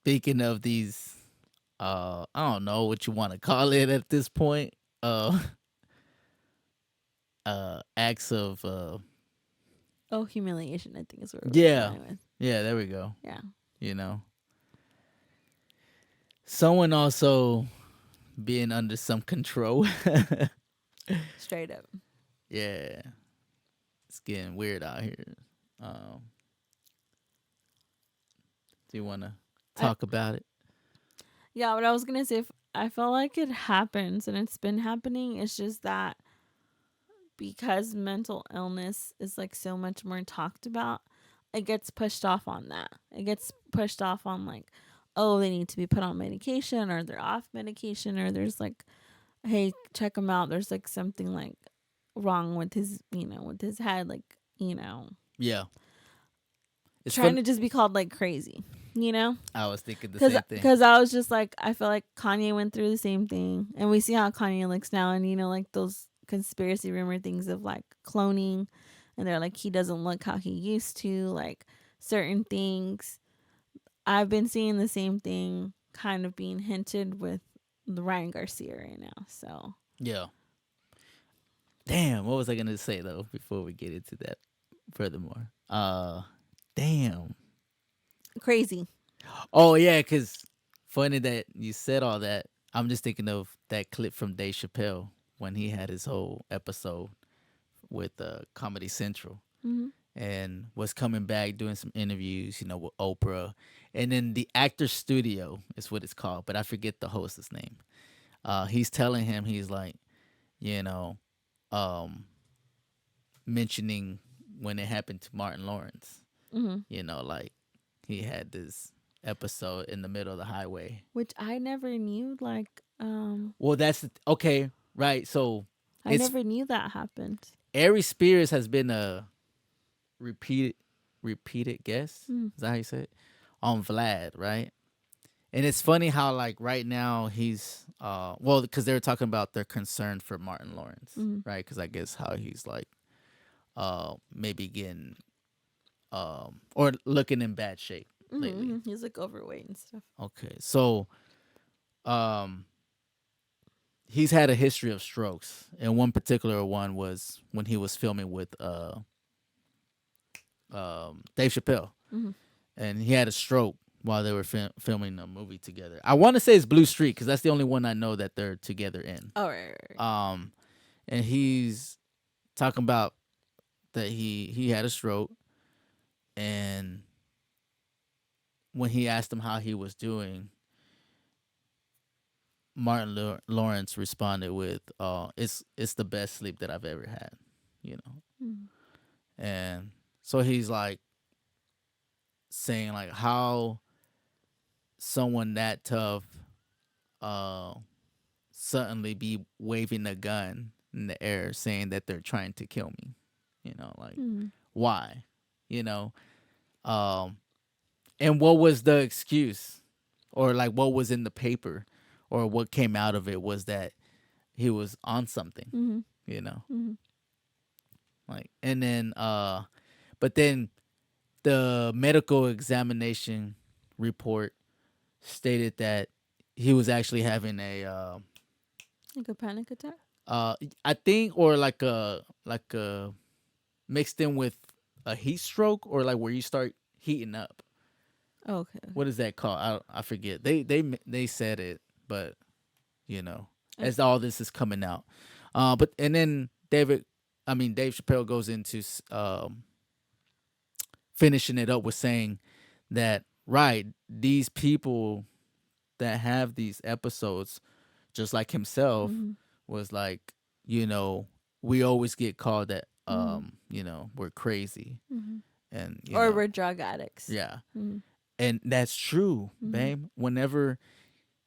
speaking of these, I don't know what you want to call it at this point. Uh, acts of, Oh, humiliation, I think is what we're yeah, going with. yeah. There we go. Yeah. You know, someone also being under some control. Straight up. Yeah, it's getting weird out here. Um, do you want to I talk about it? Yeah, what I was gonna say, if I feel like it happens and it's been happening, it's just that because mental illness is like so much more talked about, it gets pushed off on that. It gets pushed off on like, oh, they need to be put on medication or they're off medication or there's like, hey, check them out. There's like something like wrong with his, with his head, like, Yeah, it's trying fun. to just be called like crazy, you know? I was thinking the Cause, same thing. cause I was just like, I feel like Kanye went through the same thing, and we see how Kanye looks now, and like those conspiracy rumor things of like cloning, and they're like he doesn't look how he used to, like certain things. I've been seeing the same thing kind of being hinted with the Ryan Garcia right now. So Yeah. Damn, what was I gonna say though before we get into that furthermore? Damn. crazy. Oh yeah, cause funny that you said all that. I'm just thinking of that clip from Dave Chappelle when he had his whole episode with Comedy Central Mm-hmm. and was coming back doing some interviews, with Oprah, and then the Actor Studio is what it's called, but I forget the host's name. He's telling him he's like, you know, um, mentioning when it happened to Martin Lawrence. Mm-hmm. Like he had this episode in the middle of the highway. Which I never knew. Like, Well, okay, right? So I it's never knew that happened. Ari Spears has been a repeated repeated guest. Mm-hmm. Is that how you say it? On Vlad, right? And it's funny how like right now he's well because they were talking about their concern for Martin Lawrence, Mm-hmm. right? Because I guess how he's like maybe getting or looking in bad shape lately. Mm-hmm. He's like overweight and stuff. Okay, so um he's had a history of strokes, and one particular one was when he was filming with Dave Chappelle, Mm-hmm. and he had a stroke while they were filming a movie together. I want to say it's Blue Street because that's the only one I know that they're together in. Oh, right. And he's talking about that he had a stroke, and when he asked him how he was doing, Martin Lawrence responded with, it's the best sleep that I've ever had," you know. Mm-hmm. And so he's like saying like how someone that tough uh suddenly be waving a gun in the air saying that they're trying to kill me. Like Mm-hmm. why? You know? Um and what was the excuse? Or like what was in the paper or what came out of it was that he was on something, Mm-hmm. you know? Mm-hmm. Like and then but then the medical examination report stated that he was actually having a Like a panic attack. uh I think or like a mixed in with a heat stroke or like where you start heating up. Oh, okay. What is that called? I forget. They said it, but you know, Okay. as all this is coming out. But and then Dave Chappelle goes into finishing it up with saying that right, these people that have these episodes, just like himself, Mm-hmm. was like, we always get called that, Mm-hmm. we're crazy, Mm-hmm. and Or we're drug addicts. yeah, Mm-hmm. and that's true, Mm-hmm. babe. Whenever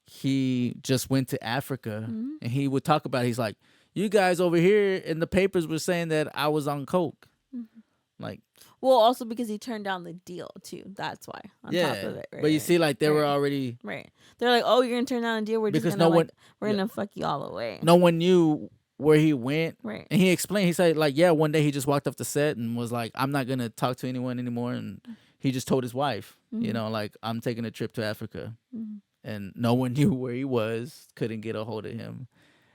he just went to Africa, Mm-hmm. and he would talk about, it, he's like, you guys over here in the papers were saying that I was on coke, Mm-hmm. like. Well, also because he turned down the deal too. That's why. On top Yeah, of it, but you right? see, like they were Right. already Right. They're like, oh, you're gonna turn down the deal. We're just because gonna no one, we're yeah, gonna fuck you all away. no one knew where he went, Right. and he explained. He said, like, yeah, one day he just walked off the set and was like, I'm not gonna talk to anyone anymore, and he just told his wife, Mm-hmm. Like I'm taking a trip to Africa, Mm-hmm. and no one knew where he was, couldn't get a hold of him,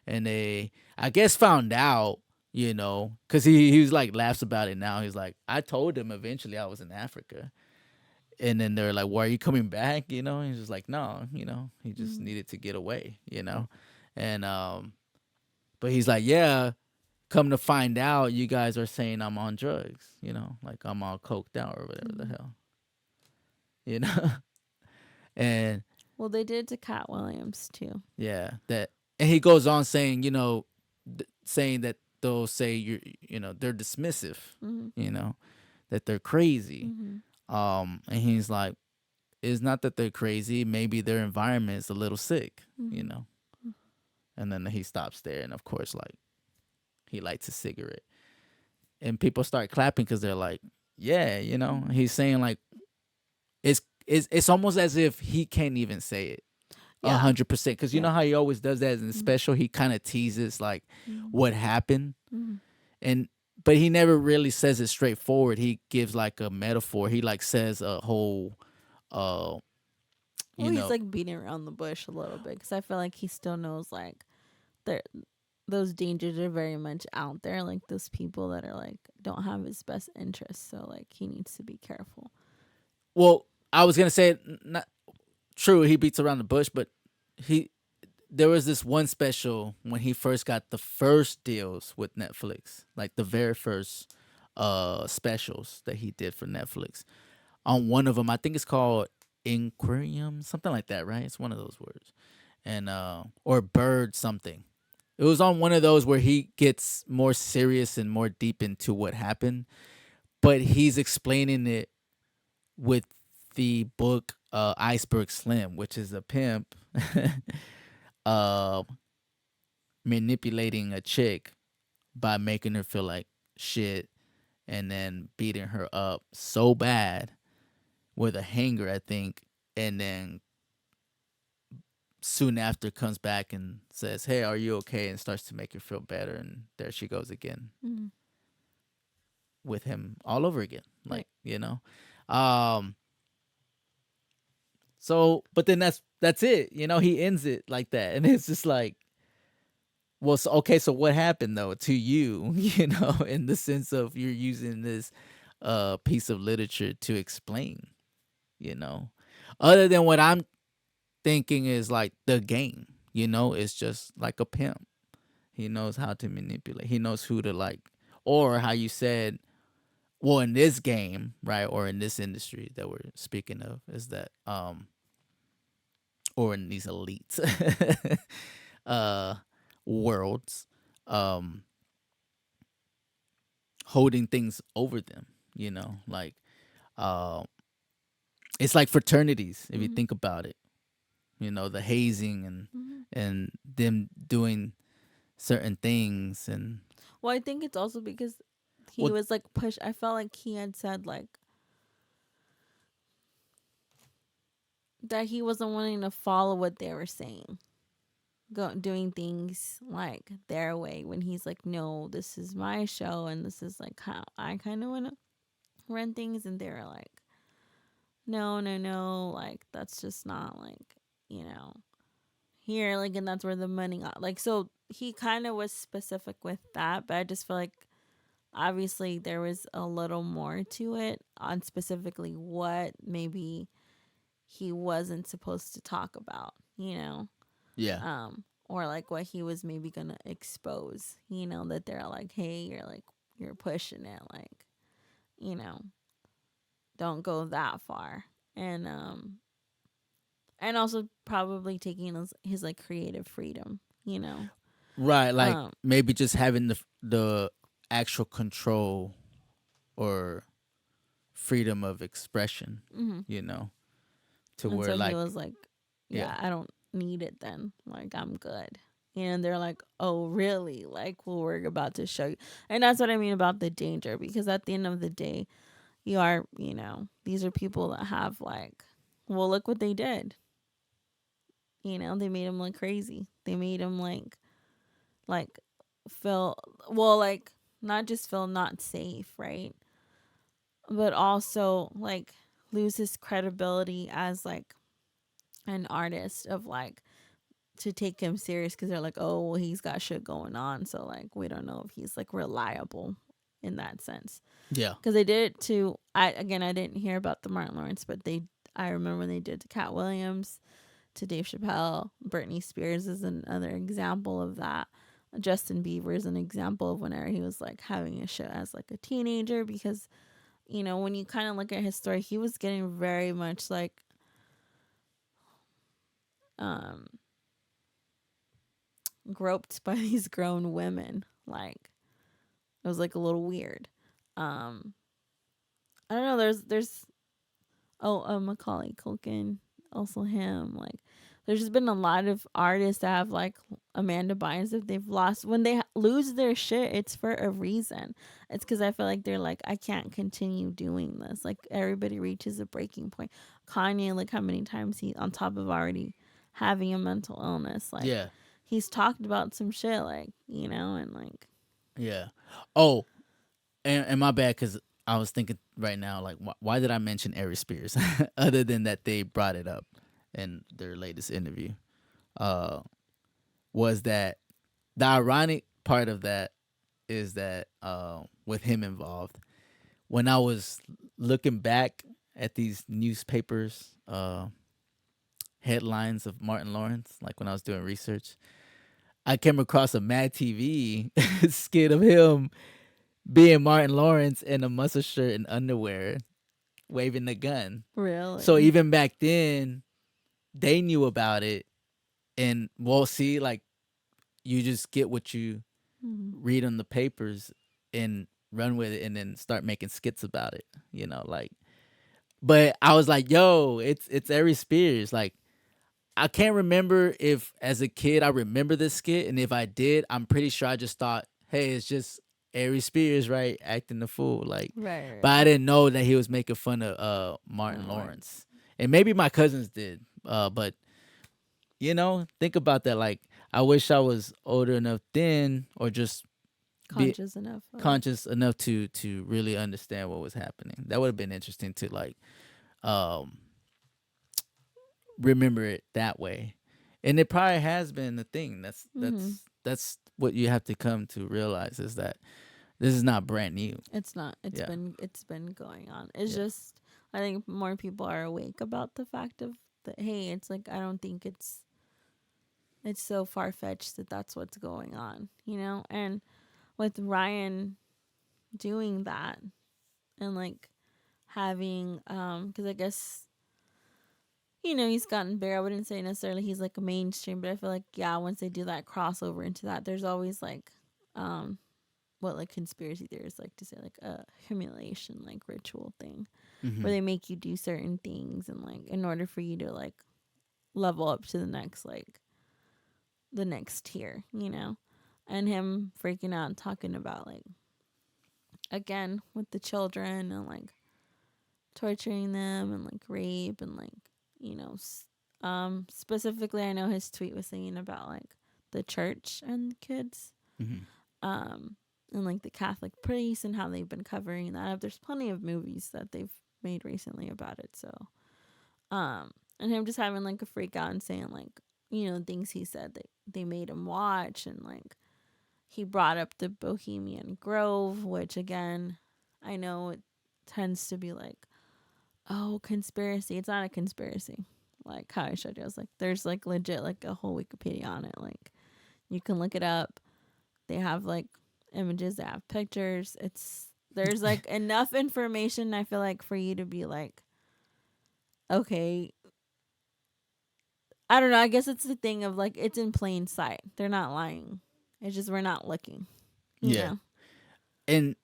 and they, I guess, found out, because he was like laughs about it now. He's like, I told him eventually I was in Africa, and then they're like, "Why are you coming back?" And he's just like, "No, he just Mm-hmm. needed to get away. And but he's like, "Yeah, come to find out, you guys are saying I'm on drugs. Like I'm all coked out or whatever the Mm-hmm. hell, you know." And Well, they did to Cat Williams too. yeah, and he goes on saying, saying that they'll say they're dismissive, Mm-hmm. you know, that they're crazy. Mm-hmm. And he's like, it's not that they're crazy. Maybe their environment is a little sick, you Mm-hmm. know. And then he stops there, and of course, like he lights a cigarette, and people start clapping because they're like, yeah, Mm-hmm. He's saying like it's almost as if he can't even say it Yeah. 100% because you Yeah. know how he always does that in the Mm-hmm. special. He kind of teases like Mm-hmm. what happened, Mm-hmm. and but he never really says it straightforward. He gives like a metaphor. He like says a whole, uh, Well, you he's know, like beating around the bush a little bit because I feel like he still knows like there those dangers are very much out there. Like those people that are like don't have his best interests, so like he needs to be careful. well, I was gonna say not true. He beats around the bush, but he there was this one special when he first got the first deals with Netflix, like the very first specials that he did for Netflix. On one of them, I think it's called Inquarium, something like that, right? It's one of those words, and or bird something. It was on one of those where he gets more serious and more deep into what happened, but he's explaining it with the book Iceberg Slim, which is a pimp uh, manipulating a chick by making her feel like shit and then beating her up so bad with a hanger, I think, and then soon after comes back and says, "Hey, are you okay?" and starts to make her feel better, and there she goes again Mm-hmm. with him all over again, Right. um so but then that's it, he ends it like that, and it's just like, well, so, okay, so what happened though to you, in the sense of you're using this piece of literature to explain, you know, other than what I'm thinking is like the game, it's just like a pimp. He knows how to manipulate. He knows who to like, or how you said, well, in this game, right, or in this industry that we're speaking of, is that or in these elite uh worlds, um holding things over them, like uh it's like fraternities if you Mm-hmm. think about it, the hazing and Mm-hmm. them doing certain things and Well, I think it's also because he well was like push. I felt like he had said like that he wasn't wanting to follow what they were saying, doing things like their way. When he's like, no, this is my show, and this is like how I kind of want to run things, and they were like, no, no, no, like that's just not like you know here, like, and that's where the money got like. So he kind of was specific with that, but I just feel like obviously there was a little more to it on specifically what maybe he wasn't supposed to talk about, yeah, or like what he was maybe gonna expose, that they're like, hey, you're pushing it, like, you know, don't go that far. And also probably taking his like creative freedom, right, like um maybe just having the actual control or freedom of expression, hmm you know, to and where so he like was like, yeah. yeah, I don't need it then, like I'm good. And they're like, oh really, like, well, we're about to show you. And that's what I mean about the danger, because at the end of the day, you are, these are people that have like, well, look what they did. They made him look crazy. They made him like feel, well, not just feel not safe, right? But also like lose his credibility as like an artist of like to take him serious because they're like, oh, well, he's got shit going on, so like we don't know if he's like reliable in that sense. Yeah. Because they did it to I didn't hear about the Martin Lawrence, but I remember when they did to Cat Williams, to Dave Chappelle. Britney Spears is another example of that. Justin Bieber is an example of whenever he was like having a shit as like a teenager, because when you kind of look at his story, he was getting very much like um groped by these grown women. Like it was like a little weird. um I don't know, there's Macaulay Culkin, also him. Like, there's just been a lot of artists that have like Amanda Bynes that they've lost. When they lose their shit, it's for a reason. It's because I feel like they're like, I can't continue doing this. Like everybody reaches a breaking point. Kanye, like how many times he, on top of already having a mental illness, like Yeah. he's talked about some shit, like and like Yeah. Oh, and my bad, because I was thinking right now, like, why did I mention Ari Spears, other than that they brought it up in their latest interview? Uh, was that the ironic part of that is that with him involved, when I was looking back at these newspapers headlines of Martin Lawrence, like when I was doing research, I came across a Mad TV skit of him being Martin Lawrence in a muscle shirt and underwear, waving the gun. So really. even back then, they knew about it, and well, see, like you just get what you Mhm. read on the papers and run with it, and then start making skits about it. Like. But I was like, yo, it's Ari Spears. Like, I can't remember if as a kid I remember this skit, and if I did, I'm pretty sure I just thought, hey, it's just Ari Spears, right, acting the fool, like. Right, But I right. didn't know that he was making fun of Martin Martin Lawrence. Lawrence, and maybe my cousins did. But think about that. Like, I wish I was older enough then, or just be Conscious enough of it. conscious enough to really understand what was happening. That would have been interesting to like um remember it that way. And it probably has been the thing. That's Mm-hmm. that's that's what you have to come to realize, is that this is not brand new. It's not. Yeah. It's been going on. It's Yeah. just I think more people are awake about the fact of that. Hey, it's like I don't think it's so far fetched that that's what's going on. And with Ryan doing that and like having because I guess he's gotten bigger. I wouldn't say necessarily he's like a mainstream, but I feel like yeah, once they do that crossover into that, there's always like um what like conspiracy theorists like to say, like a humiliation like ritual thing Hmm. where they make you do certain things and like in order for you to like level up to the next tier, and him freaking out and talking about like again with the children and like torturing them and like rape and like specifically I know his tweet was saying about like the church and the kids, Hmm. um, and like the Catholic priests and how they've been covering that up. There's plenty of movies that they've made recently about it. So, and him just having like a freak out and saying like, things he said that they made him watch, and like he brought up the Bohemian Grove, which again, I know it tends to be like, oh, conspiracy. It's not a conspiracy. Like how I showed you, I was like, there's like legit like a whole Wikipedia on it. Like you can look it up. They have like images, they have pictures. There's like enough information I feel like for you to be like, okay, I don't know. I guess it's the thing of like it's in plain sight. They're not lying. It's just we're not looking. You Yeah. know. And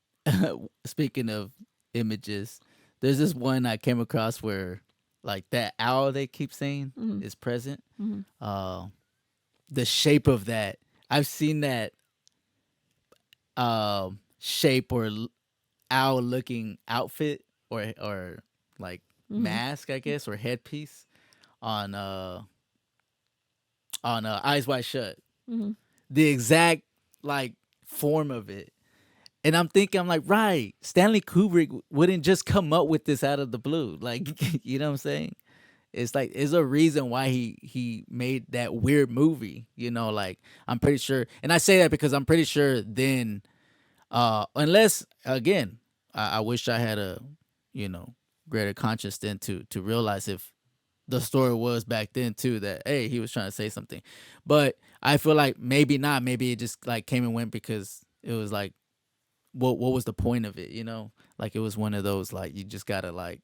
speaking of images, there's this one I came across where like that owl they keep saying Mm-hmm. is present. Mm-hmm. Uh, the shape of that, I've seen that shape or owl looking outfit, or like Mm-hmm. mask, I guess, or headpiece on Eyes Wide Shut. Mm-hmm. The exact like form of it, And I'm thinking, I'm like, right, Stanley Kubrick wouldn't just come up with this out of the blue. Like, you know what I'm saying? It's like there's a reason why he made that weird movie. Like I'm pretty sure, and I say that because I'm pretty sure then, unless again, I wish I had a, you know, greater conscience then to realize if the story was back then too that hey he was trying to say something, but I feel like maybe not. Maybe it just like came and went because it was like what was the point of it? Like it was one of those like you just gotta like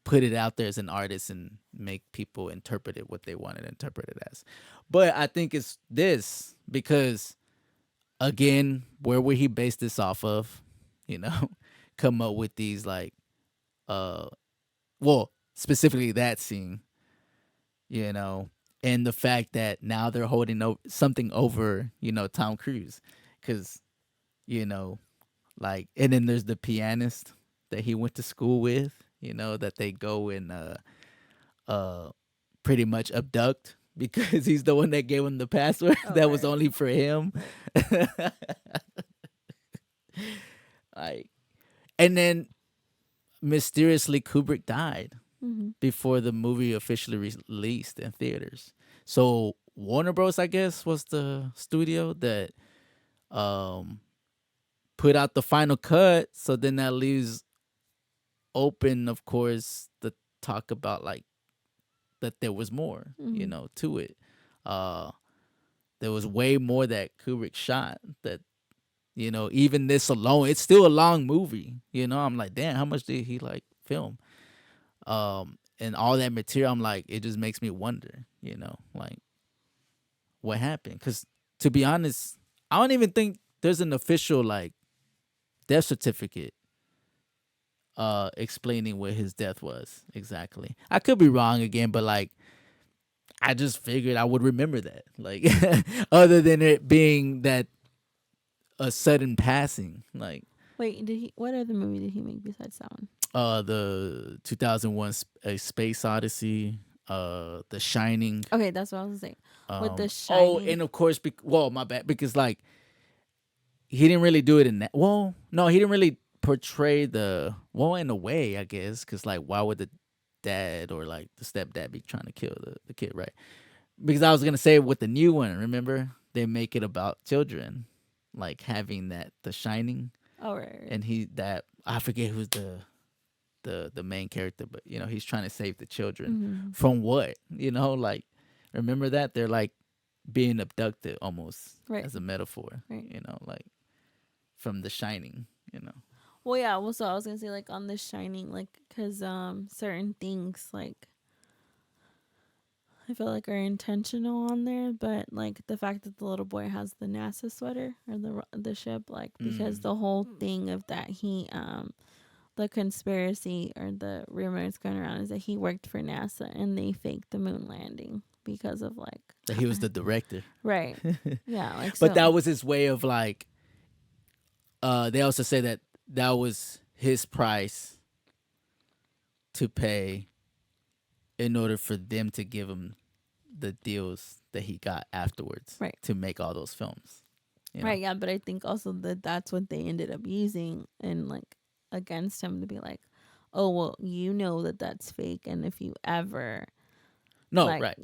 put it out there as an artist and make people interpret it what they wanted to interpret it as. But I think it's this because again, where would he base this off of? You know, come up with these like uh well, specifically that scene, you know, and the fact that now they're holding something over, Tom Cruise cuz you know, like and then there's the pianist that he went to school with, that they go and uh pretty much abduct because he's the one that gave him the password Oh, that was right, only for him. right. Like, and then mysteriously Kubrick died Mm-hmm. before the movie officially released in theaters. So Warner Bros. I guess was the studio that um put out the final cut. So then that leaves open, of course, the talk about like that there was more, Mm-hmm. to it. Uh, there was way more that Kubrick shot. That even this alone, it's still a long movie. I'm like, damn, how much did he like film? And all that material, I'm like, it just makes me wonder, like what happened? Because to be honest, I don't even think there's an official like death certificate explaining what his death was exactly. I could be wrong again, but like I just figured I would remember that. Like other than it being that a sudden passing, like Wait, did he? What other movie did he make besides that one? the 2001 A Space Odyssey, The Shining. Okay, that's what I was saying. With The Oh, Shining. and of course, well, my bad, because like he didn't really do it in that. Well, no, he didn't really portray the well in a way, I guess, because like why would the dad or like the stepdad be trying to kill the kid, right? Because I was gonna say with the new one, remember they make it about children, like having that The Shining, Oh, right, right. and he that I forget who's the main character, but he's trying to save the children Mm-hmm. from what, like remember that they're like being abducted almost Right, as a metaphor, right. like from The Shining. Well, yeah. Well, so I was gonna say like on The Shining, like because certain things like I feel like are intentional on there, but like the fact that the little boy has the NASA sweater or the ship, like because Mm. the whole thing of that the conspiracy or the rumors going around is that he worked for NASA and they faked the moon landing because of like That he was the director. right, yeah, like But so that was his way of like they also say that that was his price to pay in order for them to give him the deals that he got afterwards right. to make all those films. Right, yeah, but I think also that that's what they ended up using and like against him to be like, oh well, you know that that's fake, and if you ever No, like right.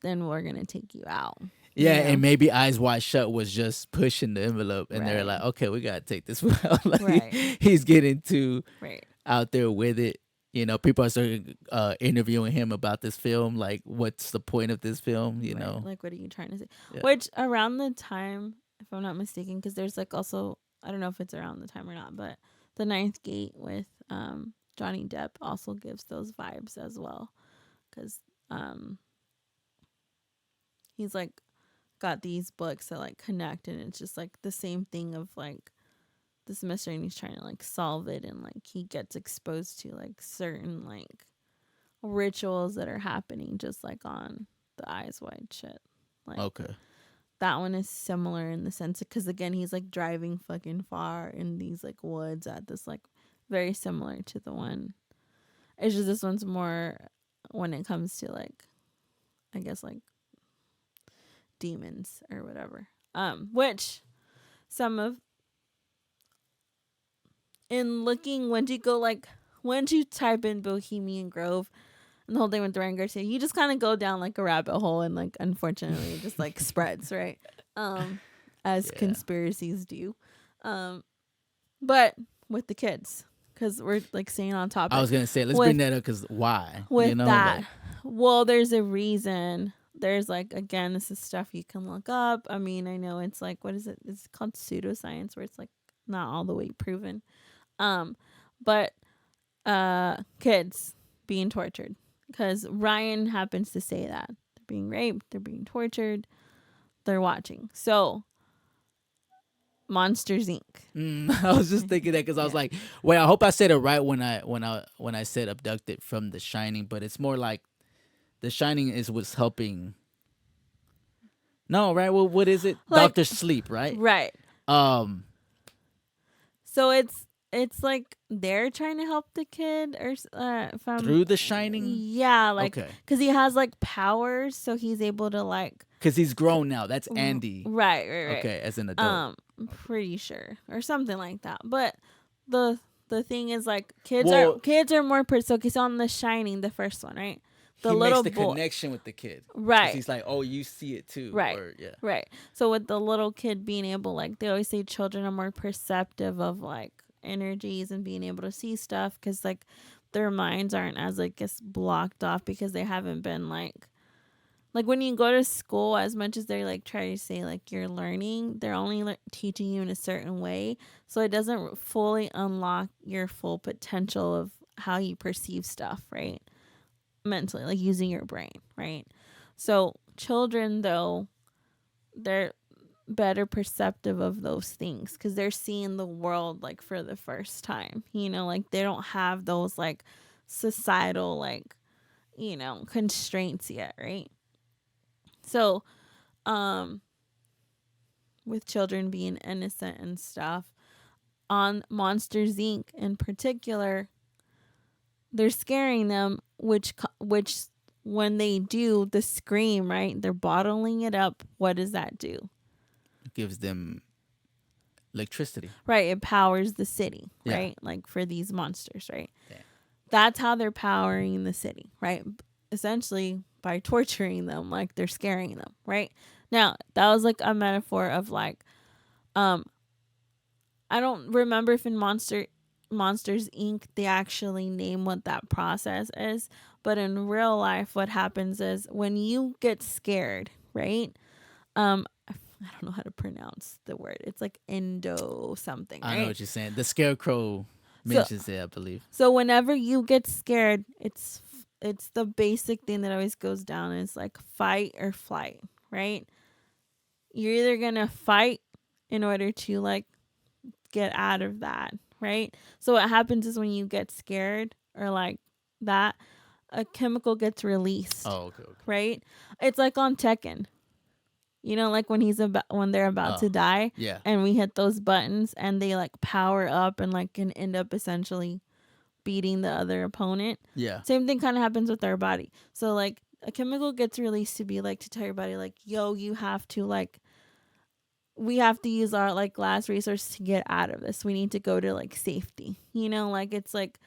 then we're gonna take you out. Yeah, and maybe Eyes Wide Shut was just pushing the envelope, and they're Right, like, okay, we gotta take this one out. Like right, he's getting too right, out there with it. People are starting interviewing him about this film. Like, what's the point of this film? right. Like, what are you trying to say? Yeah. Which around the time, if I'm not mistaken, because there's like also I don't know if it's around the time or not, but the Ninth Gate with Johnny Depp also gives those vibes as well, because um he's like got these books that like connect and it's just like the same thing of like this mystery and he's trying to like solve it and like he gets exposed to like certain like rituals that are happening just like on the eyes wide shut. Like Okay. that one is similar in the sense because again he's like driving fucking far in these like woods at this like very similar to the one. It's just this one's more when it comes to like I guess like demons or whatever. Which some of in looking, once you type in Bohemian Grove and the whole thing with Ryan Garcia, you just kind of go down like a rabbit hole, and like unfortunately it just like spreads, right? Um, as Yeah. conspiracies do. Um, but with the kids, because we're like staying on I topic was gonna say let's bring with that up because why? with Like that. Well, there's a reason. There's like, again, this is stuff you can look up. I mean, I know it's like, what is it? It's called pseudoscience, where it's like not all the way proven. Um, but kids being tortured, because Ryan happens to say that they're being raped, they're being tortured, they're watching. So Monsters Inc. I was just thinking that because I was Yeah. like, wait, I hope I said it right when I said abducted from The Shining, but it's more like The Shining is what's helping. No, right? Well, what is it? Like, Doctor Sleep, right? right. Um, So it's like they're trying to help the kid, or if I'm, through The Shining. yeah, like, Okay, because he has like powers, so he's able to like, because he's grown now. That's Andy. right. Okay, as an adult. I'm pretty sure, or something like that. But the the thing is, like, Well, kids are more so he's on The Shining, the first one, right? The he makes little the boy, connection with the kid because right, he's like, oh, you see it too, right, or yeah. right. So with the little kid being able, like, they always say children are more perceptive of like energies and being able to see stuff, because like their minds aren't as, I guess, blocked off, because they haven't been like when you go to school, as much as they like try to say like you're learning, they're only like teaching you in a certain way, so it doesn't fully unlock your full potential of how you perceive stuff, right? Mentally, like using your brain, right? So children, though, they're better perceptive of those things, because they're seeing the world like for the first time, like they don't have those like societal, like, constraints yet, right? So um with children being innocent and stuff, on Monsters Inc. in particular, they're scaring them, which when they do the scream, right? They're bottling it up. What does that do? It gives them electricity. Right, it powers the city, Yeah. right? Like for these monsters, right? Yeah. That's how they're powering the city, right? Essentially by torturing them, like they're scaring them, right? Now, that was like a metaphor of like, um I don't remember if in Monsters Inc. they actually name what that process is, but in real life, what happens is when you get scared, right? I don't know how to pronounce the word. It's like endo something, I know right? what you're saying. The Scarecrow So mentions it, I believe. so whenever you get scared, it's the basic thing that always goes down is like fight or flight, right? You're either gonna fight in order to like get out of that, right? So what happens is when you get scared or like that, a chemical gets released, Oh, okay, okay. right? It's like on Tekken. Like when they're about Oh, to die, yeah, and we hit those buttons and they like power up and like can end up essentially beating the other opponent. yeah. Same thing kind of happens with our body. So like a chemical gets released to be like to tell your body like, yo, you have to like, we have to use our like last resource to get out of this. We need to go to like safety. Like it's like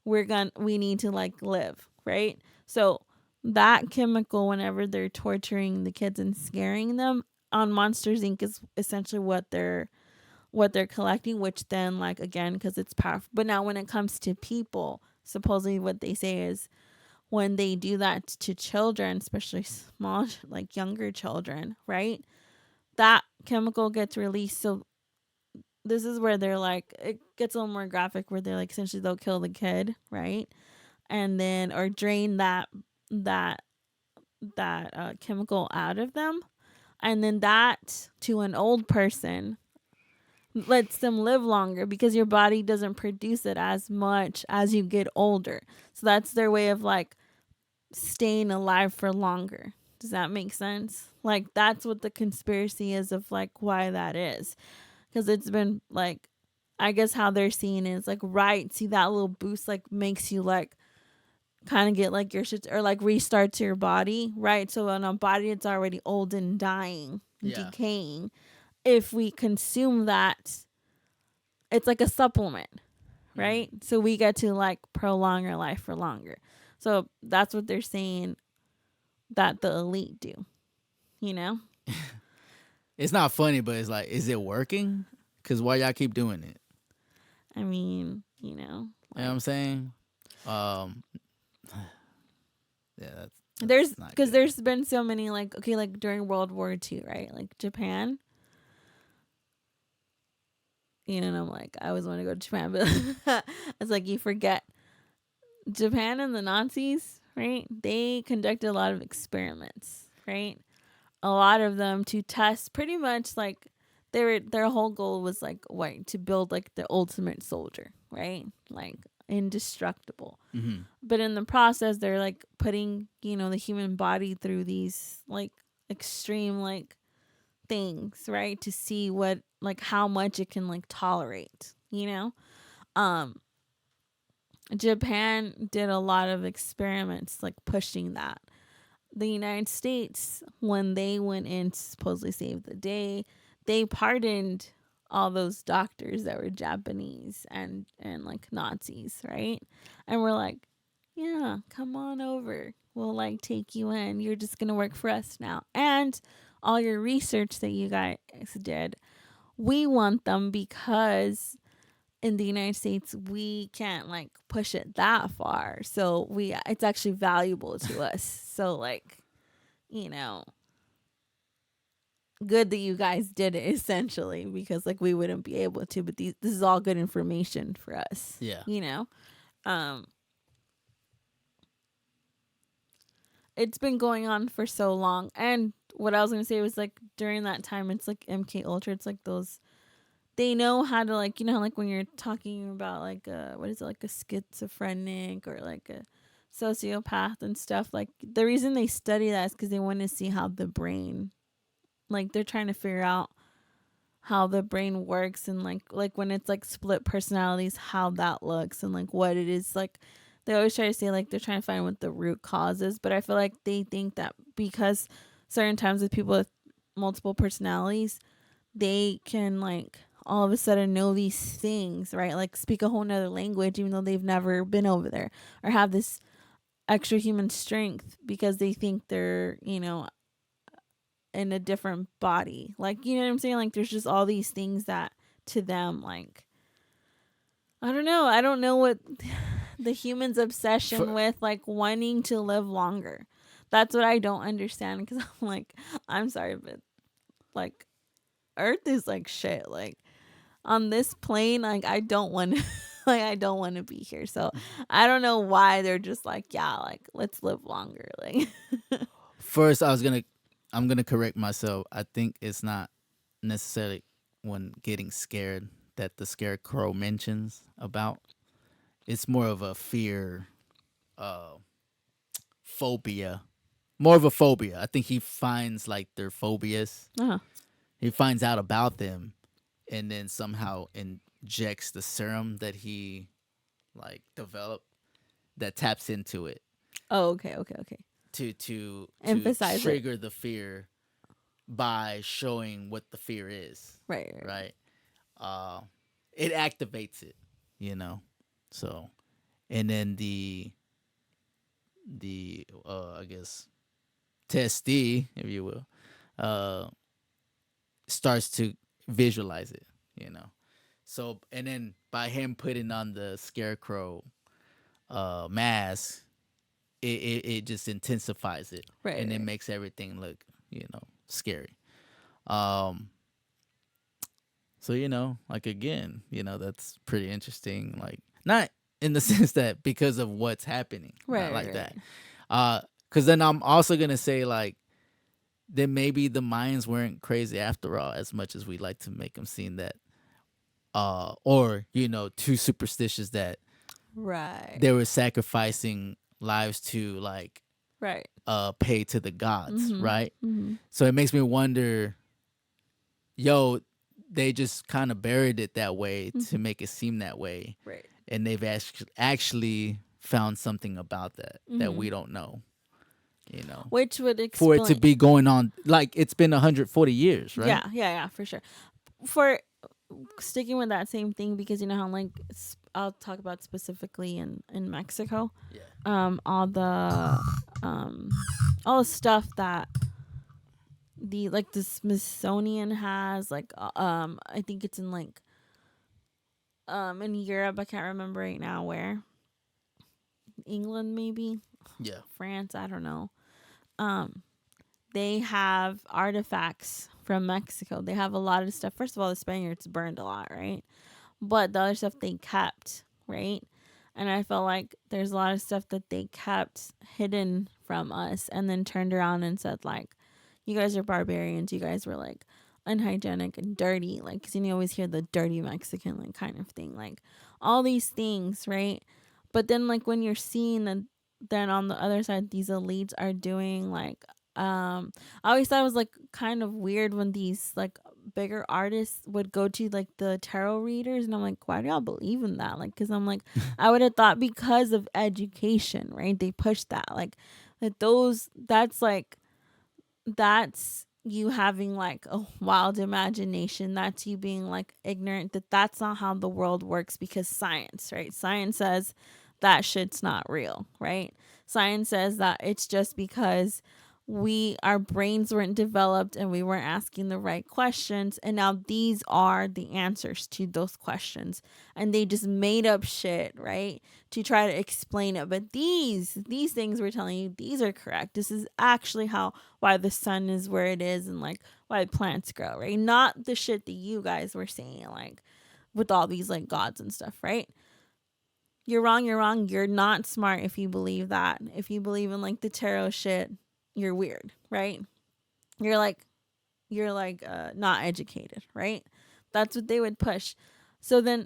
we need to like live, right? So that chemical, whenever they're torturing the kids and scaring them on Monsters Inc. is essentially what they're collecting, which then, like, again, because it's powerful. But now when it comes to people, supposedly what they say is when they do that to children, especially small, like younger children, right? That chemical gets released. So this is where they're like, it gets a little more graphic, where they're like, essentially they'll kill the kid, right? And then, or drain that chemical out of them. And then that to an old person lets them live longer, because your body doesn't produce it as much as you get older. So that's their way of like staying alive for longer. Does that make sense? Like that's what the conspiracy is of like why that is. Because it's been like, I guess how they're seeing it is like, right, see that little boost like makes you like kind of get like your shit, or like restarts your body, right? So on a body that's already old and dying, Yeah. decaying, if we consume that, it's like a supplement, right? So we get to like prolong our life for longer. So that's what they're saying that the elite do, you know? It's not funny, but it's like, is it working? Because why y'all keep doing it? I mean, you know, You know what like I'm saying? Um, yeah, there's that's not because good. there's been so many like okay, like during World War II, right? Like Japan, you know, and I'm like, I always want to go to Japan, but it's like you forget Japan and the Nazis, right? They conducted a lot of experiments, right? A lot of them to test pretty much like their whole goal was like what to build like the ultimate soldier, right? Like indestructible. Hmm. But in the process they're like putting, you know, the human body through these like extreme like things, right? To see what like how much it can like tolerate, you know? Um Japan did a lot of experiments like pushing that. The United States, when they went in to supposedly save the day, they pardoned all those doctors that were Japanese and like Nazis, right? And we're like, yeah, come on over. We'll like take you in. You're just gonna work for us now. And all your research that you guys did, we want them because in the United States we can't like push it that far. So we it's actually valuable to us. So like, you know, good that you guys did it essentially because like we wouldn't be able to, but this is all good information for us, Yeah. you know. Um it's been going on for so long, and what I was going to say was like during that time it's like MK Ultra, it's like those they know how to like, you know, like when you're talking about like what is it, like a schizophrenic or like a sociopath and stuff, like the reason they study that is because they want to see how the brain, like they're trying to figure out how the brain works and like when it's like split personalities, how that looks and like what it is. Like they always try to say like they're trying to find what the root cause is, but I feel like they think that because certain times with people with multiple personalities, they can like all of a sudden know these things, right? Like speak a whole nother language even though they've never been over there, or have this extra human strength because they think they're, you know, in a different body. Like, you know what I'm saying? Like, there's just all these things that to them, like, I don't know. I don't know what the human's For obsession with, like, wanting to live longer. That's what I don't understand because I'm like, I'm sorry, but like, Earth is like shit. Like, on this plane, like, I don't want to. Like I don't want to be here. So I don't know why they're just like, yeah, like let's live longer. Like first, I'm gonna correct myself. I think it's not necessarily when getting scared that the scarecrow mentions about. It's more of a fear, uh, phobia, more of a phobia. I think he finds like their phobias. uh-huh. He finds out about them, and then somehow injects the serum that he like developed that taps into it Oh, okay, okay, okay. to Emphasize it. trigger the fear by showing what the fear is, Right, right. right? Uh, it activates it, you know. So, and then the I guess testee, if you will, uh, starts to visualize it, you know. So, and then by him putting on the scarecrow mask, it just intensifies it, Right, and it right. makes everything look, you know, scary. Um, so like again, that's pretty interesting. Like not in the sense that because of what's happening, not Right, right, like that. right. Because then I'm also gonna say like then maybe the Mayans weren't crazy after all, as much as we like to make them seem that, or too superstitious that Right. they were sacrificing lives to like Right. pay to the gods, Mhm. right? Mhm. So it makes me wonder, yo, they just kind of buried it that way to Mhm. make it seem that way, Right. and they've actually found something about that Mhm. we don't know, you know, Which would for it to explain. be going on like it's been 140 years, right? Yeah, yeah, yeah, for sure. For sticking with that same thing, because you know how like I'll talk about specifically in Mexico. Yeah. All the um all the stuff that the Smithsonian has, like I think it's in like in Europe. I can't remember right now where. England maybe, Yeah. France, I don't know. Um they have artifacts from Mexico. They have a lot of stuff. First of all, the Spaniards burned a lot, right? But the other stuff they kept, right? And I felt like there's a lot of stuff that they kept hidden from us and then turned around and said, like, you guys are barbarians. You guys were like unhygienic and dirty. Like, because you always hear the dirty Mexican, like, kind of thing. Like, all these things, right? But then, like, when you're seeing that, then on the other side, these elites are doing like, I always thought it was like kind of weird when these like bigger artists would go to like the tarot readers, and I'm like, why do y'all believe in that? Like, because I'm like, I would have thought because of education, right? They push that, like, that those that's you having like a wild imagination. That's you being like ignorant that that's not how the world works, because science, right? Science says that shit's not real, right? Science says that it's just because our brains weren't developed and we weren't asking the right questions, and now these are the answers to those questions, and they just made up shit, right, to try to explain it. But these things we're telling you, these are correct. This is actually how why the sun is where it is, and like why plants grow, right? Not the shit that you guys were saying, like with all these like gods and stuff, right? You're wrong, you're wrong. You're not smart if you believe that. If you believe in like the tarot shit, you're weird, right? You're like not educated, right? That's what they would push. So then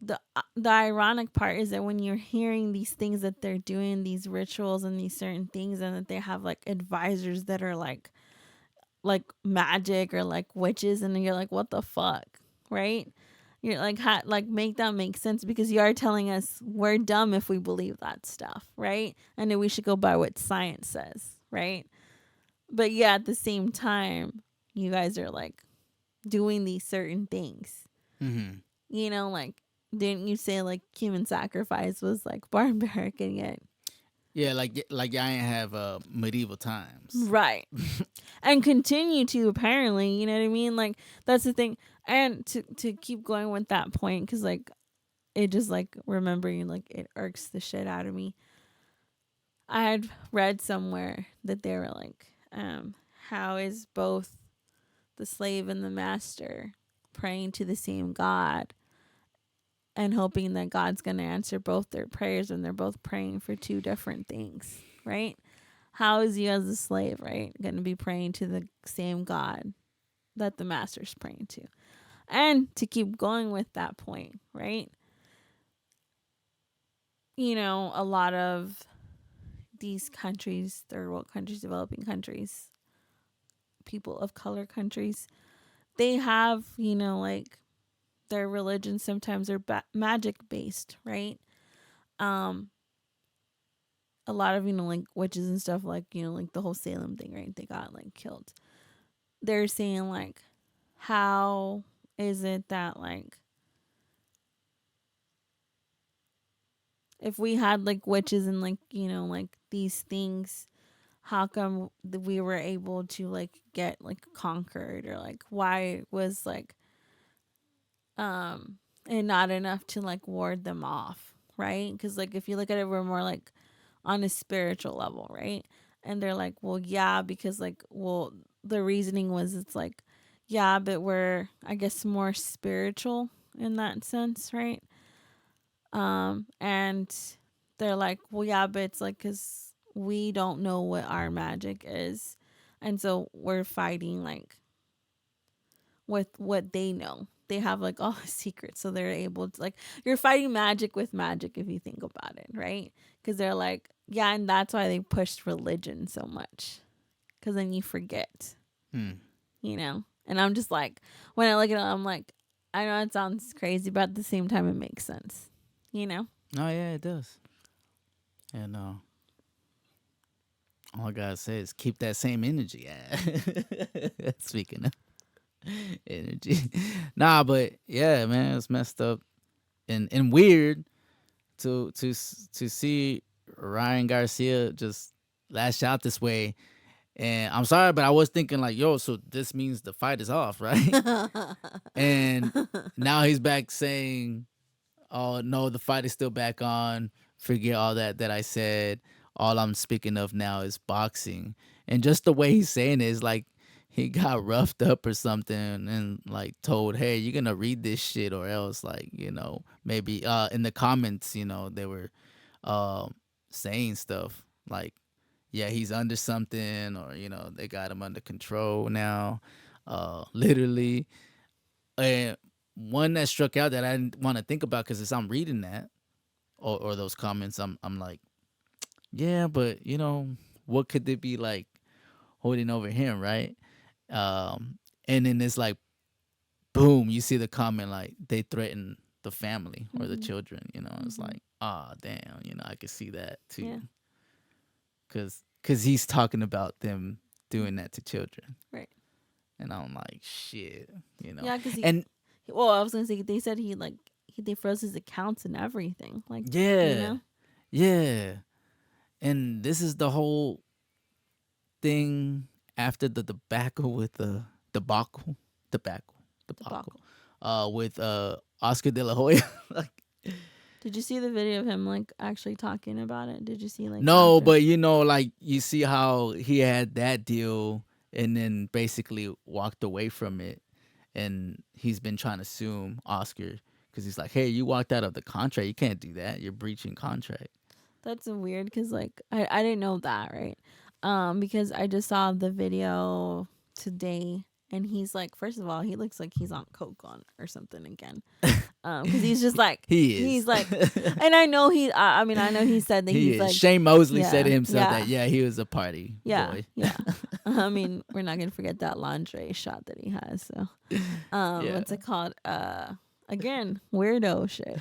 the ironic part is that when you're hearing these things that they're doing, these rituals and these certain things, and that they have like advisors that are like magic or like witches, and then you're like, what the fuck, right? You're like, like make that make sense, because you are telling us we're dumb if we believe that stuff, right? And then we should go by what science says, right? But yeah, at the same time, you guys are like doing these certain things. Mm-hmm. Like, didn't you say like human sacrifice was like barbaric, and yet Yeah, like y'all ain't have medieval times. right. And continue to, apparently, you know what I mean? Like, that's the thing. And to keep going with that point, because like it just like remembering, like, it irks the shit out of me. I had read somewhere that they were like, how is both the slave and the master praying to the same God and hoping that God's going to answer both their prayers when they're both praying for two different things, right? How is you as a slave, right, going to be praying to the same God that the master's praying to? And to keep going with that point, right? A lot of these countries, third world countries, developing countries, people of color countries, they have, like, their religions sometimes are magic based, right? Um, a lot of, like, witches and stuff, like, like the whole Salem thing, right? They got like killed. They're saying like, how is it that, like, if we had like witches and like, like these things, how come we were able to like get like conquered, or like why was like and not enough to like ward them off, right? Because like if you look at it, we're more like on a spiritual level, right? And they're like, well, yeah, because like, well, the reasoning was, it's like, yeah, but we're, I guess, more spiritual in that sense, right? And they're like, well, yeah, but it's like, because we don't know what our magic is, and so we're fighting like with what they know. They have like all the secrets, so they're able to, like, you're fighting magic with magic if you think about it, right? Because they're like, yeah, and that's why they pushed religion so much, because then you forget, Hmm. And I'm just like, when I look at it, I'm like, I know it sounds crazy, but at the same time, it makes sense, you know. Oh yeah, it does. And all I gotta say is keep that same energy. Speaking of energy, nah, but yeah, man, it's messed up. and weird to see Ryan Garcia just lash out this way. And I'm sorry, but I was thinking like, yo, so this means the fight is off, right? And now he's back saying, "Oh no, the fight is still back on. Forget all that I said. All I'm speaking of now is boxing." And just the way he's saying it is like he got roughed up or something and like told, "Hey, you're gonna read this shit or else like maybe in the comments they were um saying stuff like." Yeah, he's under something, or they got him under control now, literally. And one that struck out that I didn't want to think about because as I'm reading that or those comments, I'm like, yeah, but what could they be like holding over him, right? And then it's like, boom, you see the comment like they threaten the family or the Mhm. children. It's Mhm. like, ah, damn, I could see that too, Yeah. because he's talking about them doing Mhm. that to children, Right. and I'm like, shit, Yeah, because and well, I was gonna say they said they froze his accounts and everything. Like, you yeah, know. yeah. And this is the whole thing after the debacle with the debacle, debacle, debacle, Debacle. with Oscar De La Hoya. Like, Did you see the video of him like actually talking about it? Did you see like no, after? but like you see how he had that deal and then basically walked away from it, and he's been trying to sue Oscar because he's like, hey, you walked out of the contract. You can't do that. You're breaching contract. That's weird because like I didn't know that, right? Because I just saw the video today, and he's like, first of all, he looks like he's on coke on or something again. Because he's just like He is. he's like, and I know I mean I know he said that He he's is. like, Shane Mosley said to yeah, himself that yeah, yeah, he was a party yeah, boy. yeah. I mean, we're not gonna forget that lingerie shot that he has. So, Yeah. what's it called? Again, weirdo shit.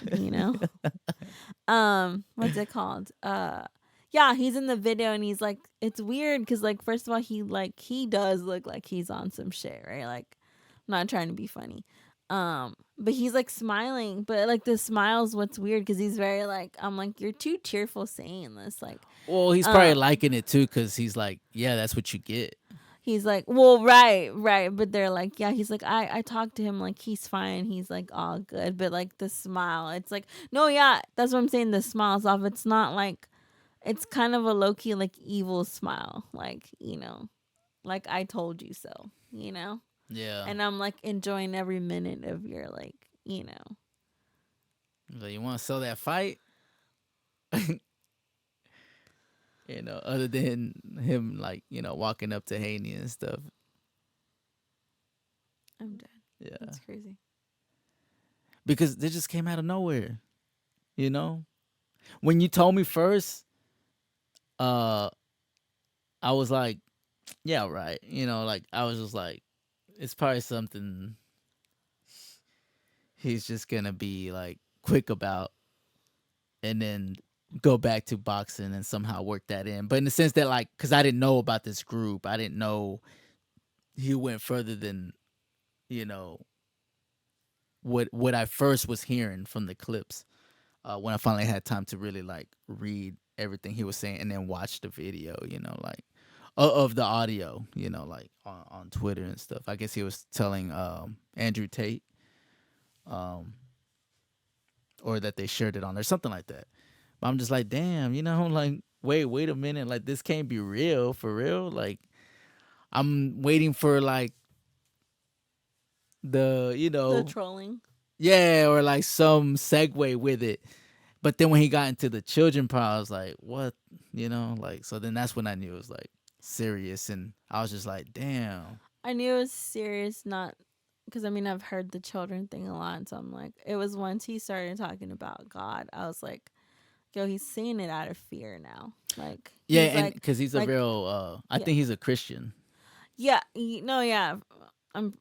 What's it called? Yeah, he's in the video and he's like, it's weird because like, first of all, he does look like he's on some shit, right? Like, I'm not trying to be funny. But he's like smiling, but like the smile's what's weird because he's very like, I'm like, you're too tearful saying this, like, Well, he's probably um. liking it too because he's like, yeah, that's what you get. He's like, well, right, right. But they're like, yeah, he's like, I talked to him, like, he's fine. He's like, all good. But like the smile, it's like, no, yeah, that's what I'm saying. The smile's off. It's not like, it's kind of a low key, like, evil smile. Like, like I told you so, Yeah. And I'm like enjoying every minute of your, like, So you want to sell that fight? Other than him like walking up to Haney and stuff. I'm dead. Yeah. That's crazy. Because they just came out of nowhere. You know, when you told me first, uh, I was like, yeah, right. Like I was just like, it's probably something he's just gonna be like quick about, and then go back to boxing and somehow work that in. But in the sense that like, because I didn't know about this group, I didn't know he went further than you know what I first was hearing from the clips. When I finally had time to really like read everything he was saying and then watch the video, like of the audio, like on Twitter and stuff. I guess he was telling Andrew Tate, um, or that they shared it on there, something like that. But I'm just like, damn, like wait a minute, like this can't be real for real. Like I'm waiting for like the The trolling. yeah, or like some segue with it. But then when he got into the children part, I was like, what? Like so then that's when I knew it was like serious, and I was just like, damn. I knew it was serious, not because I mean I've heard the children thing a lot, so I'm like, it was once he started talking about God, I was like, yo, he's saying it out of fear now. Like Yeah, he's and because he's a like real, I yeah, think he's a Christian. yeah, no, yeah. I'm,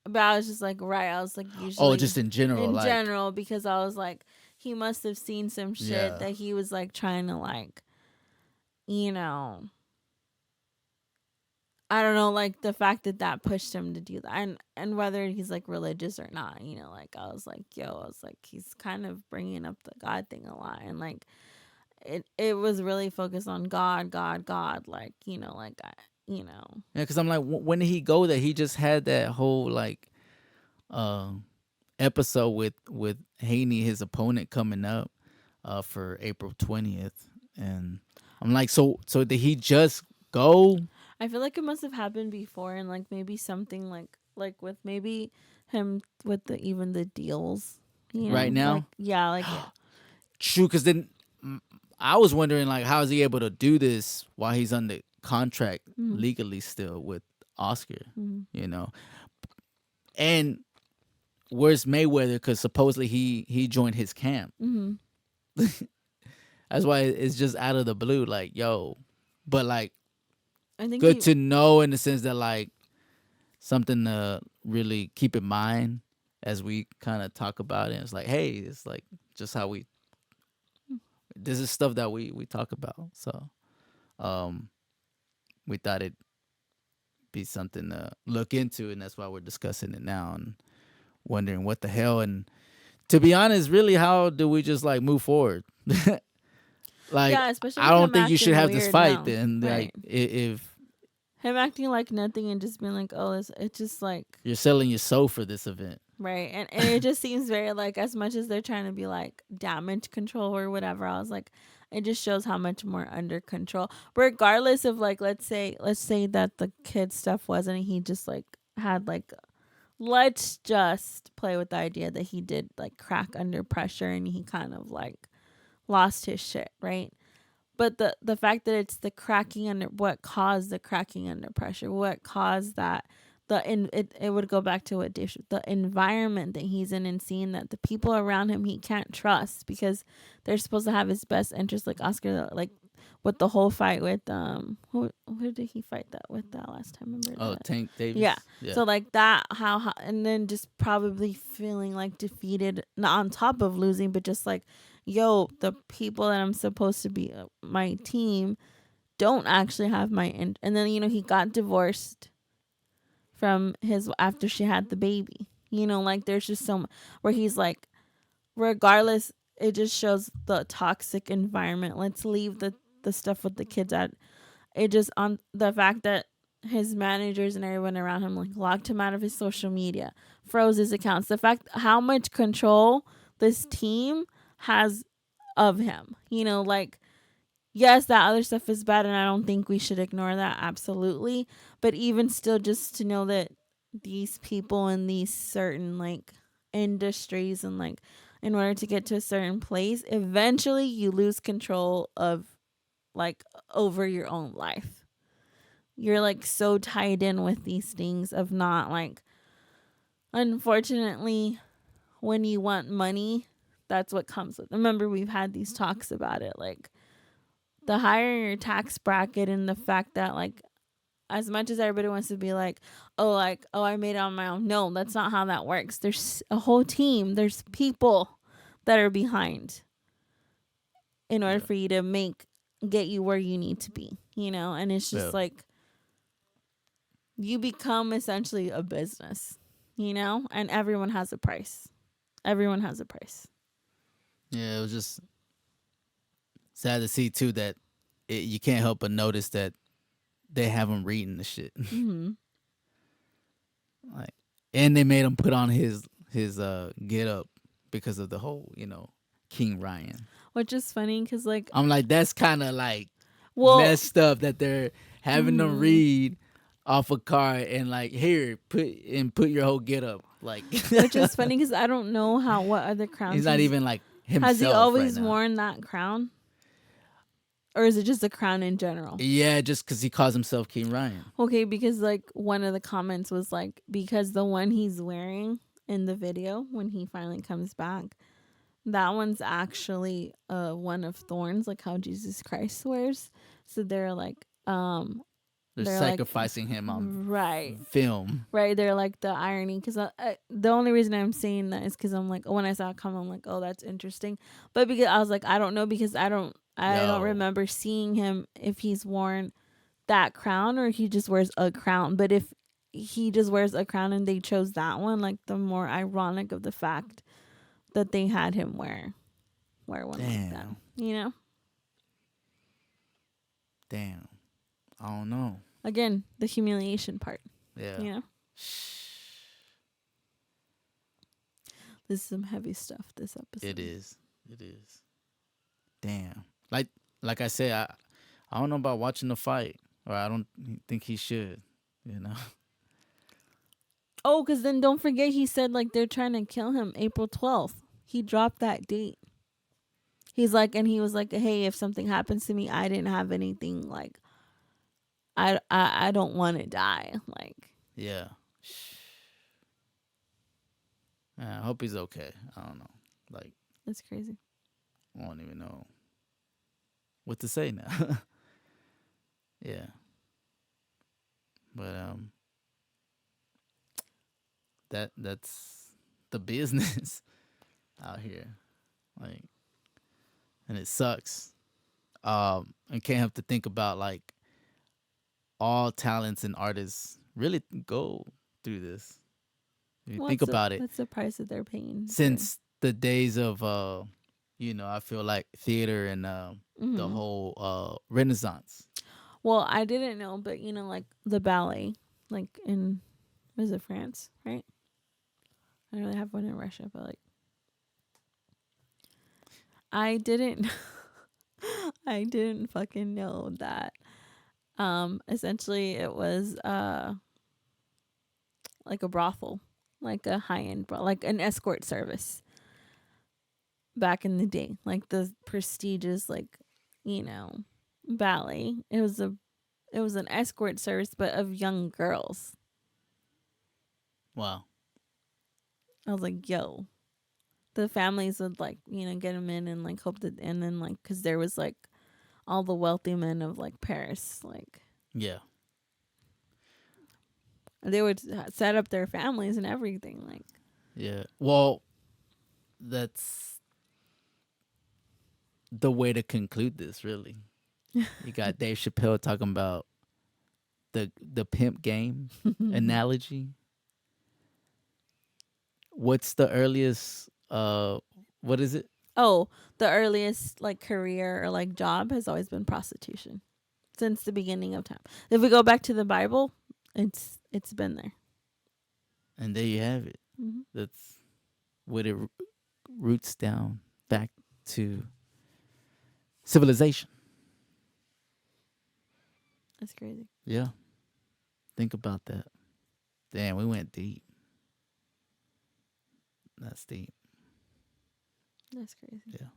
but I was just like, right. I was like, Oh, usually just in general, in like, general, because I was like, he must have seen some shit yeah, that he was like trying to like, you know, I don't know, like the fact that that pushed him to do that, and whether he's like religious or not, like I was like, yo, I was like, he's kind of bringing up the God thing a lot, and like it was really focused on God, God, God, like like you know, Yeah, because I'm like, when did he go there? He just had that whole like uh, episode with Haney, his opponent, coming up for April 20th, and I'm like, so did he just go I feel like it must have happened before, and like maybe something like with maybe him with the even the deals, right like now? yeah, like it. True, because then I was wondering like, how is he able to do this while he's under contract Mm-hmm. legally still with Oscar? Mm-hmm. You know, and where's Mayweather? Because supposedly he joined his camp. Mm-hmm. That's why it's just out of the blue, like, yo. But like, I think good he. to know in the sense that like something to really keep in mind as we kind of talk about it. It's like, hey, it's like just how we. This is stuff that we talk about. So, um, we thought it'd be something to look into, and that's why we're discussing it now and wondering what the hell. And to be honest, really, how do we just like move forward? Like, Yeah, especially I with don't him think you should acting have this weird fight. now, Then, like, right? if Him acting like nothing and just being like, oh, it's just like you're selling your soul for this event, right, and it just seems very like as much as they're trying to be like damage control or whatever. I was like, it just shows how much more under control, regardless of like let's say that the kid stuff wasn't. He just like had like let's just play with the idea that he did like crack under pressure and he kind of like lost his shit, right? But the fact that it's the cracking under what caused the cracking under pressure, what caused that it would go back to what Dave, the environment that he's in and seeing that the people around him he can't trust because they're supposed to have his best interest, like Oscar, like with the whole fight with who did he fight that with that last time? Remember oh, that? Tank Yeah. Davis, yeah, So like that, how and then just probably feeling like defeated, not on top of losing, but just like, yo, the people that I'm supposed to be my team don't actually have my and then he got divorced from his after she had the baby. Like there's just so much where he's like, regardless, it just shows the toxic environment. Let's leave the stuff with the kids at it just on the fact that his managers and everyone around him like locked him out of his social media, froze his accounts. The fact how much control this team has of him. Like yes, that other stuff is bad and I don't think we should ignore that absolutely, but even still just to know that these people in these certain like industries and like in order to get to a certain place, eventually you lose control of like over your own life. You're like so tied in with these things of not like unfortunately when you want money, that's what comes with. Remember we've had these talks about it, like the higher your tax bracket and the fact that like as much as everybody wants to be like, oh, I made it on my own. No, that's not how that works. There's a whole team. There's people that are behind in order yeah, for you to get you where you need to be, and it's yeah, just like you become essentially a business, and everyone has a price. Everyone has a price. yeah. It was just sad to see too that you can't help but notice that they haven't reading the shit, Mm-hmm. like, and they made him put on his get up because of the whole King Ryan. Which is funny because like, I'm like, that's kind of like well, messed up that they're having them mm-hmm. read off a card and like, here, put your whole get up, like. Which is funny because I don't know what other He's crowns not even like has he himself right always now. worn that crown, or is it just a crown in general? Yeah, just because he calls himself King Ryan. Okay, because like one of the comments was like because the one he's wearing in the video when he finally comes back, that one's actually one of thorns, like how Jesus Christ wears. So They're they're like sacrificing him on right. film. Right, they're like the irony because the only reason I'm saying that is because I'm like when I saw it come, I'm like, oh, that's interesting. But because I was like, I don't know because I don't Yo, remember seeing him if he's worn that crown or he just wears a crown. But if he just wears a crown and they chose that one, like the more ironic of the fact that they had him wear one like that. Damn. You know? Damn. I don't know. Again, the humiliation part. Yeah. You know? This is some heavy stuff this episode. It is. It is. Damn. Like I said, I don't know about watching the fight, or I don't think he should. You know. Oh, because then don't forget he said like they're trying to kill him April 12th. He dropped that date. He's like, and he was like, hey, if something happens to me, I didn't have anything like, I don't want to die. Like, Yeah. Man, I hope he's okay. I don't know. Like, that's crazy. I don't even know what to say now. Yeah. But that's the business out here. Like, and it sucks. And can't have to think about like all talents and artists really go through this. If you think about it, What's the price that they're paying? since the days of I feel like theater and the Mm-hmm. whole Renaissance. Well, I didn't know, but like the ballet, like in, was it France, right? I know they have one in Russia, but like, I didn't, I didn't fucking know that. Essentially, it was like a brothel, like a high end, like an escort service back in the day, like the prestigious, like, you know, ballet. It was an escort service, but of young girls. Wow. I was like, yo, the families would like, get them in and like hope that, and then like, cause there was like all the wealthy men of like Paris, like Yeah. they would set up their families and everything, like. Yeah. Well, that's the way to conclude this, really. You got Dave Chappelle talking about the pimp game analogy. What's the earliest what is it? Oh, the earliest like career or like job has always been prostitution since the beginning of time. If we go back to the Bible, it's been there. And there you have it. Mm-hmm. That's what it roots down back to civilization. That's crazy. Yeah. Think about that. Damn, we went deep. That's deep. That's crazy. Yeah.